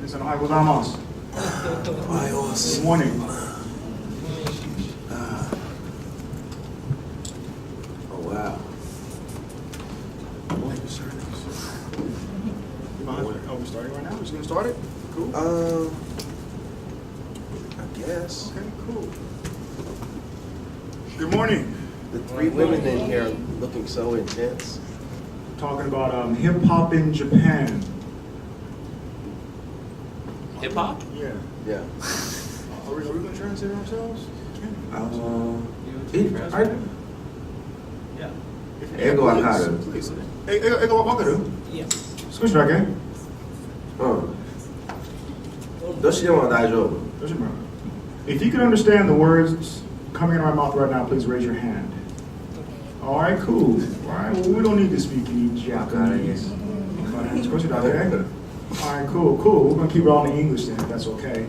Listen, ohayou gozaimasu. Good morning. Oh, wow. Oh, we're starting right now? We're just getting started? Cool. I guess. Okay, cool. Good morning. The three women in here looking so intense. Talking about hip hop in Japan. Hip hop? Yeah. Yeah. Are we going to translate ourselves? Yeah. Ego Akada. Ego Wakaru? Yeah. 少しだけどうしても大丈夫。If you can understand the words coming in my mouth right now, please raise your hand. All right, cool. All right, well, we don't need to speak any Japanese. Okay? All right, cool. We're going to keep it all in English then, if that's okay.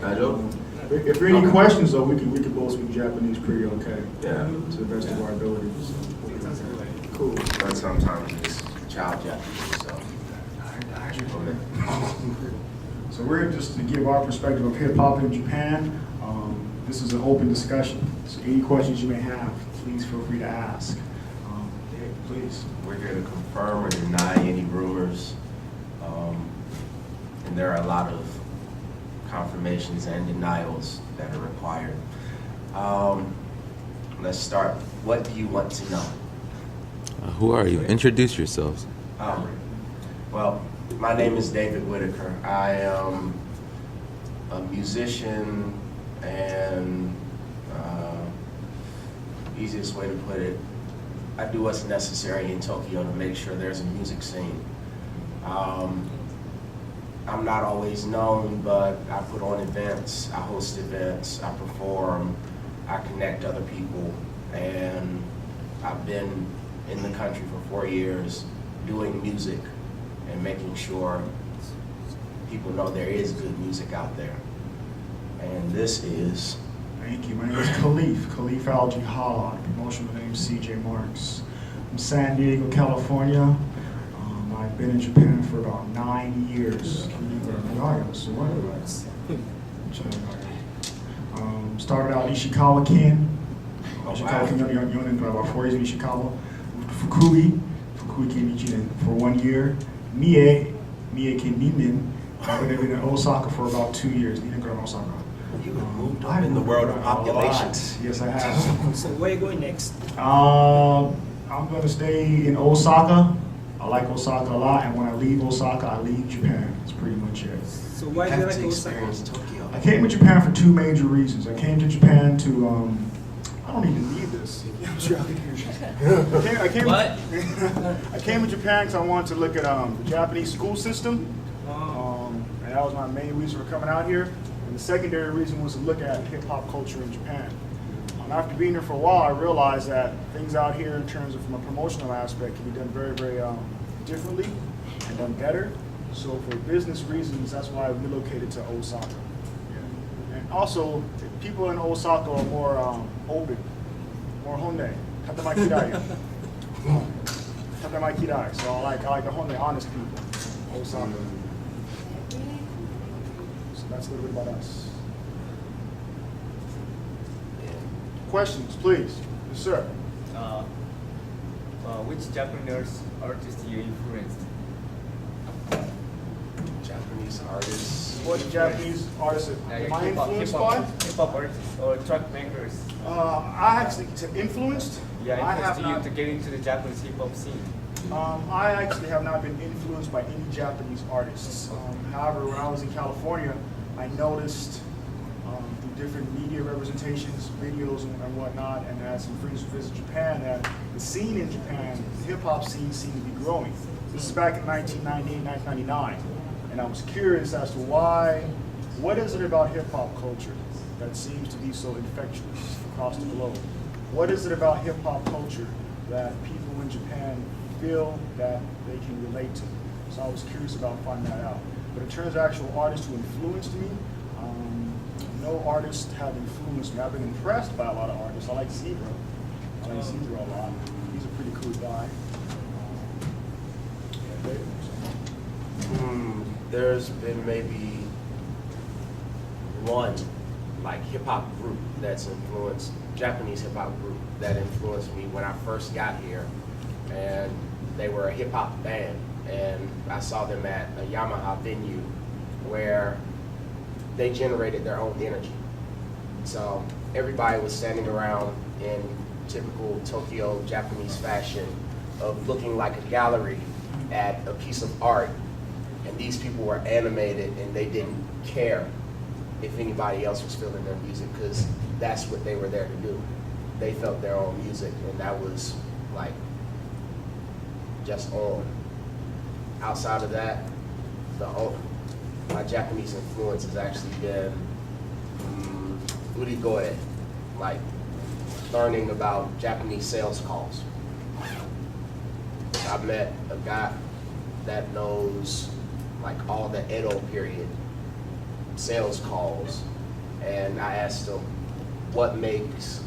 If there are any questions, though, we can both speak Japanese pretty okay. Yeah. To the best of our abilities. Cool. But sometimes it's child Japanese, so. So we're here just to give our perspective of hip hop in Japan. This is an open discussion. So any questions you may have, please feel free to ask. Please. We're here to confirm or deny any rumors. And there are a lot of confirmations and denials that are required. Let's start. What do you want to know? Who are you? Introduce yourselves. Well, my name is David Whitaker. I am a musician and easiest way to put it, I do what's necessary in Tokyo to make sure there's a music scene. I'm not always known, but I put on events, I host events, I perform, I connect other people, and I've been in the country for 4 years doing music and making sure people know there is good music out there. And this is... Thank you. My name is Caliph Al-Jihad. Promotional name CJ Marks. I'm San Diego, California. I've been in Japan for about 9 years. Started out Ishikawa Ken. Ishikawa Ken Yonen, about 4 years in Ishikawa. Moved to Fukui Ken Ichiden for 1 year. Mie Ken Ninen. I've been in Osaka for about 2 years. Osaka. You have moved up in the world of population. Yes, I have. So where are you going next? I'm going to stay in Osaka. I like Osaka a lot, and when I leave Osaka, I leave Japan. That's pretty much it. So why do you like Osaka? Tokyo. I came to Japan for 2 major reasons. I came to Japan to, I don't even need this. I came to Japan because I wanted to look at the Japanese school system. And that was my main reason for coming out here. And the secondary reason was to look at hip-hop culture in Japan. After being here for a while, I realized that things out here in terms of from a promotional aspect can be done very, very differently and done better. So for business reasons, that's why I relocated to Osaka. Yeah. And also, people in Osaka are more open, more honne, tatemae kirai. Tatemae kirai. So I like the honne, honest people, Osaka. So that's a little bit about us. Questions, please. Yes, sir. Which Japanese artist you influenced? Japanese artists. What Japanese artists am I influenced by? Hip-hop artists or track makers. I actually influenced. Yeah, I have influenced you not. to get into the Japanese hip-hop scene. I actually have not been influenced by any Japanese artists. However, when I was in California, I noticed through different media representations, videos and whatnot, and had some friends who visit Japan, that the scene in Japan, the hip-hop scene seemed to be growing. This is back in 1998, 1999. And I was curious as to what is it about hip-hop culture that seems to be so infectious across the globe? What is it about hip-hop culture that people in Japan feel that they can relate to? So I was curious about finding that out. But in terms of actual artists who influenced me, no artists have influenced me. I've been impressed by a lot of artists. I like Zebra. I like Zebra a lot. He's a pretty cool guy. There's been maybe one like hip hop group that's influenced, Japanese hip hop group that influenced me when I first got here, and they were a hip hop band, and I saw them at a Yamaha venue where they generated their own energy. So everybody was standing around in typical Tokyo Japanese fashion of looking like a gallery at a piece of art, and these people were animated and they didn't care if anybody else was feeling their music because that's what they were there to do. They felt their own music, and that was like just on. Outside of that, my Japanese influence has actually been Urigoe, like learning about Japanese sales calls. I met a guy that knows like all the Edo period sales calls, and I asked him what makes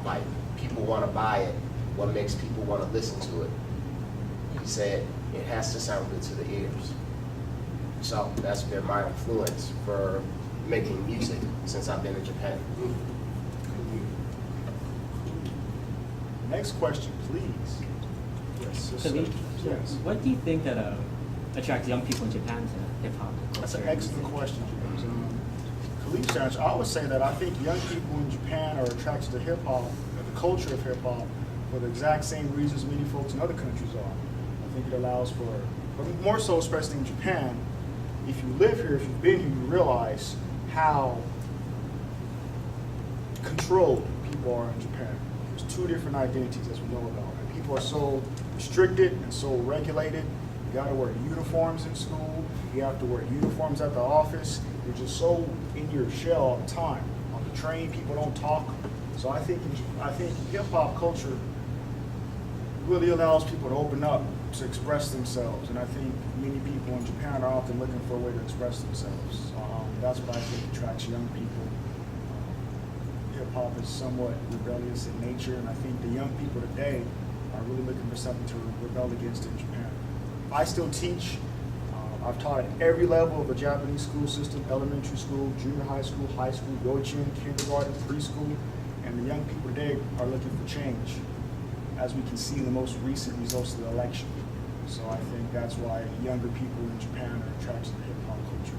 like people want to buy it, what makes people want to listen to it. He said it has to sound good to the ears. So that's been my influence for making music since I've been in Japan. Next question, please. Yes, sister. Khalif, Yes. what do you think that attracts young people in Japan to hip hop? That's an excellent question, James. Khalif Sanch, I would say that I think young people in Japan are attracted to hip hop, the culture of hip hop, for the exact same reasons many folks in other countries are. I think it allows for, but more so especially in Japan, if you live here, if you've been here, you realize how controlled people are in Japan. There's two different identities, as we know about. And people are so restricted and so regulated. You gotta wear uniforms in school. You have to wear uniforms at the office. You're just so in your shell all the time. On the train, people don't talk. So I think hip hop culture really allows people to open up, to express themselves. And I think many people in Japan are often looking for a way to express themselves. That's what I think attracts young people. Hip hop is somewhat rebellious in nature, and I think the young people today are really looking for something to rebel against in Japan. I still teach. I've taught at every level of the Japanese school system: elementary school, junior high school, yoichin, kindergarten, preschool, and the young people today are looking for change, as we can see in the most recent results of the election. So I think that's why younger people in Japan are attracted to hip hop culture.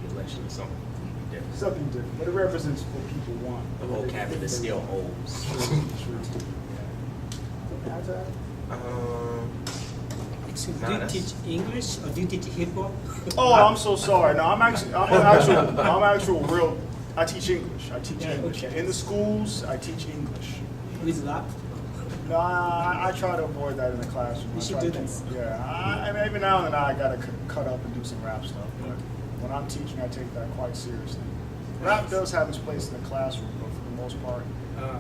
The election is something completely different. Something different, but it represents what people want. The whole cabinet still holds. True. Yeah. Add to that? Excuse me, Nah, do you that's- teach English or do you teach hip hop? Oh, I'm so sorry. No, I'm actual real. I teach English. Yeah, English. okay. In the schools, I teach English. With rap? No, I try to avoid that in the classroom. You I should try do to that. keep- Yeah, I mean, every now and then I gotta cut up and do some rap stuff, but when I'm teaching, I take that quite seriously. Rap does have its place in the classroom, but for the most part,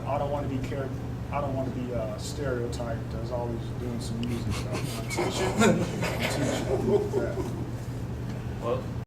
I don't want to be stereotyped as always doing some music stuff. When I'm teaching. Yeah. Well,